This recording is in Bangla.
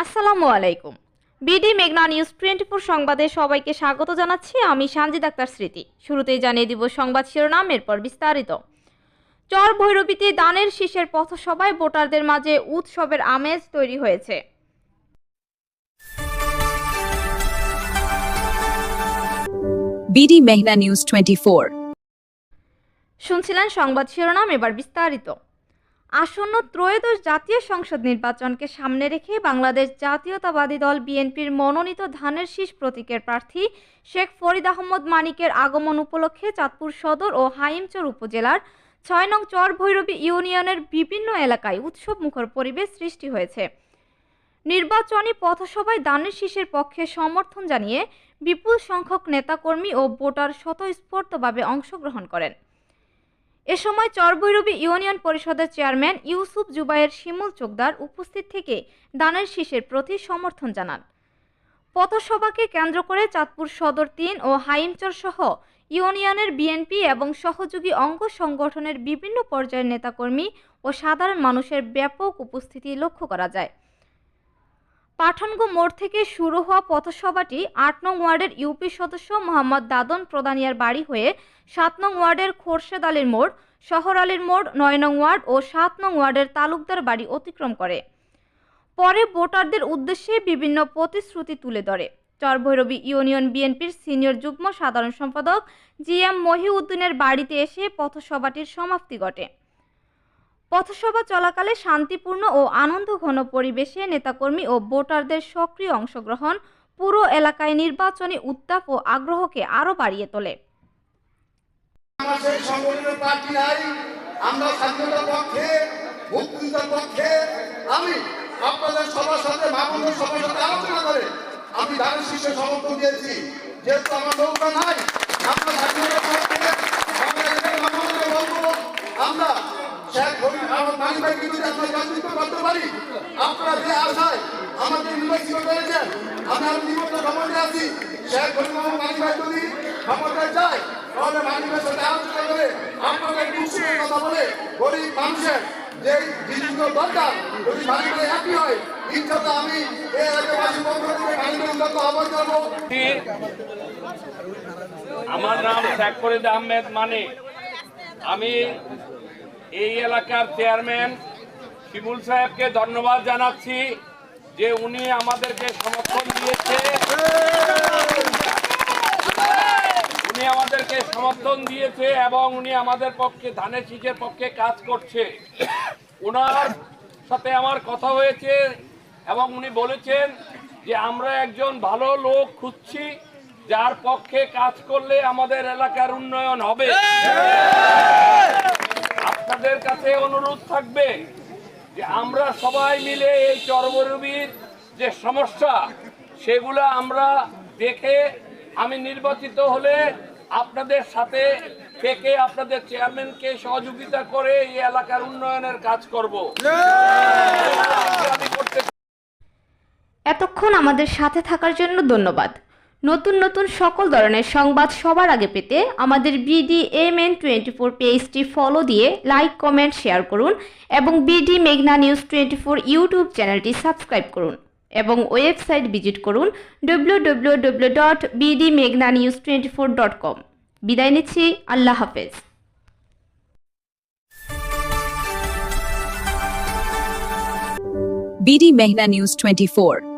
আসসালামু আলাইকুম। বিডি মেঘনা নিউজ 24 সংবাদে সবাইকে স্বাগত জানাচ্ছি। আমি সানজিদ আক্তার স্মৃতি। শুরুতেই জানিয়ে দিব সংবাদ শিরোনাম, এরপর বিস্তারিত। চর ভৈরবীতে দানের শীষের পথসভায় ভোটারদের মাঝে উৎসবের আমেজ তৈরি হয়েছে। বিডি মেঘনা নিউজ 24। শুনছিলেন সংবাদ শিরোনাম, এবার বিস্তারিত। আসন্ন ত্রয়োদশ জাতীয় সংসদ নির্বাচনকে সামনে রেখে বাংলাদেশ জাতীয়তাবাদী দল বিএনপির মনোনীত ধানের শীষ প্রতীকের প্রার্থী শেখ ফরিদ আহমদ মানিকের আগমন উপলক্ষে চাঁদপুর সদর ও হাইমচর উপজেলার ৬ নং চর ভৈরবী ইউনিয়নের বিভিন্ন এলাকায় উৎসবমুখর পরিবেশ সৃষ্টি হয়েছে। নির্বাচনী পথসভায় ধানের শীষের পক্ষে সমর্থন জানিয়ে বিপুল সংখ্যক নেতাকর্মী ও ভোটার স্বতঃস্ফূর্তভাবে অংশগ্রহণ করেন। এ সময় চরভৈরবী ইউনিয়ন পরিষদের চেয়ারম্যান ইউসুফ জুবায়ের শিমুল চোকদার উপস্থিত থেকে দানের শীষের প্রতি সমর্থন জানান। পথসভাকে কেন্দ্র করে চাঁদপুর সদর ৩ ও হাইমচর সহ ইউনিয়নের বিএনপি এবং সহযোগী অঙ্গ সংগঠনের বিভিন্ন পর্যায়ের নেতাকর্মী ও সাধারণ মানুষের ব্যাপক উপস্থিতি লক্ষ্য করা যায়। পাঠানগো মোড় থেকে শুরু হওয়া পথসভাটি ৮ নং ওয়ার্ডের ইউপি সদস্য মোহাম্মদ দাদন প্রধানিয়ার বাড়ি হয়ে ৭ নং ওয়ার্ডের খোরশেদ আলীর মোড়, শহর আলীর মোড়, ৯ নং ওয়ার্ড ও ৭ নং ওয়ার্ডের তালুকদার বাড়ি অতিক্রম করে। পরে ভোটারদের উদ্দেশ্যে বিভিন্ন প্রতিশ্রুতি তুলে ধরে। চরভৈরবী ইউনিয়ন বিএনপির সিনিয়র যুগ্ম সাধারণ সম্পাদক জিএম মহিউদ্দিনের বাড়িতে এসে পথসভাটির সমাপ্তি ঘটে। পথসভা চলাকালে শান্তিপূর্ণ ও আনন্দঘন পরিবেশে নেতাকর্মী ও ভোটারদের সক্রিয় অংশগ্রহণ পুরো এলাকায় নির্বাচনী উত্তাপ ও আগ্রহকে আরও বাড়িয়ে তোলে। আমরা স্বাধীনতার পক্ষে, মুক্তিযুদ্ধের পক্ষে। আমি আপনাদের সবার সাথে মামুনের সবার সাথে আলোচনা করে আমি ধানের শীর্ষে সমর্থন দিয়েছি। যেহেতু আমার নৌকা নাই, আমরা স্বাধীনতার পক্ষে বলবো আমরা শেখ ফরিদ আহমদ মানিক ভাইকে যদি আমরা নেতৃত্ব করতে পারি, আপনারা যে আশায় আমাকে নির্বাচিত করেছেন, আমি নিমন্ত্রণ খবরে আছি। শেখ ফরিদ আহমদ মানিক ভাই যদি ক্ষমতায় যায়, তাহলে মানিকের সাথে আলোচনা করে আপনাদের দুঃখের কথা বলে গরিব মানুষের যে জিনিসগুলো দরকার যদি মানিকের একই হয়, ইনশাআল্লাহ আমি এই এলাকাবাসী পক্ষ থেকে মানিকের উন্নত আহ্বান করবো। আমার নাম শেখ ফরিদ আহমেদ মানিক। আমি এই এলাকার চেয়ারম্যান শিমুল সাহেবকে ধন্যবাদ জানাচ্ছি যে উনি আমাদেরকে সমর্থন দিয়েছে এবং উনি আমাদের পক্ষে ধানের শীষের পক্ষে কাজ করছে। ওনার সাথে আমার কথা হয়েছে এবং উনি বলেছেন যে আমরা একজন ভালো লোক খুঁজছি যার পক্ষে কাজ করলে আমাদের এলাকার উন্নয়ন হবে। আপনাদের কাছে অনুরোধ থাকবে যে আমরা সবাই মিলে এই চরভৈরবীর যে সমস্যা সেগুলো আমরা দেখে আমি নির্বাচিত হলে আপনাদের সাথে থেকে আপনাদের চেয়ারম্যানকে সহযোগিতা করে এই এলাকার উন্নয়নের কাজ করব। এতক্ষণ আমাদের সাথে থাকার জন্য ধন্যবাদ। নতুন নতুন সকল ধরনের সংবাদ সবার আগে পেতে আমাদের BDMN24 পেজটি ফলো দিয়ে লাইক, কমেন্ট, শেয়ার করুন এবং বিডি মেঘনা নিউজ 24 ইউটিউব চ্যানেলটি সাবস্ক্রাইব করুন এবং ওয়েবসাইট ভিজিট করুন www.bdmeghnanews24.com। বিদায় নিচ্ছি, আল্লাহ হাফেজ। বিডি মেঘনা নিউজ 24।